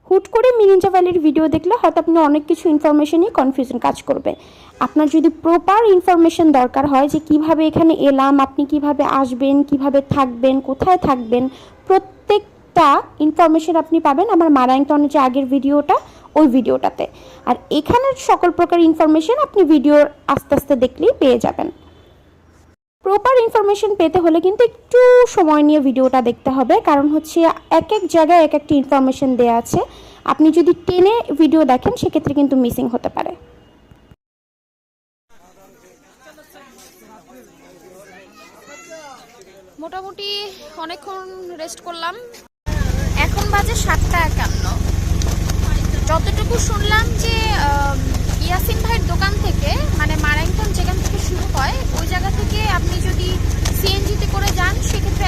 হুট করে মিরিঞ্জা ভ্যালির ভিডিও দেখলে হয়তো আপনি অনেক কিছু ইনফরমেশনই কনফিউশন কাজ করবে। আপনার যদি প্রপার ইনফরমেশন দরকার হয় যে কিভাবে এখানে এলাম, আপনি কিভাবে আসবেন, কিভাবে থাকবেন, কোথায় থাকবেন, প্রত্যেকটা ইনফরমেশন আপনি পাবেন আমার মারাংটনের যে আগের ভিডিওটা ওই ভিডিওটাতে। আর এখানের সকল প্রকার ইনফরমেশন আপনি ভিডিওর আস্তে আস্তে দেখলেই পেয়ে যাবেন। প্রপার ইনফরমেশন পেতে হলে কিন্তু একটু সময় নিয়ে ভিডিওটা দেখতে হবে, কারণ হচ্ছে এক এক জায়গায় এক একটি ইনফরমেশন দেওয়া আছে। আপনি যদি টেনে ভিডিও দেখেন সেক্ষেত্রে কিন্তু মিসিং হতে পারে। মোটামুটি অনেকক্ষণ রেস্ট করলাম, এখন বাজে 7:51। যতটুকু শুনলাম যে ইয়াসিন ভাইয়ের দোকান থেকে, মানে মারাংটন যেখান থেকে শুরু হয় ওই জায়গা থেকে আপনি যদি সিএনজিতে করে যান সেক্ষেত্রে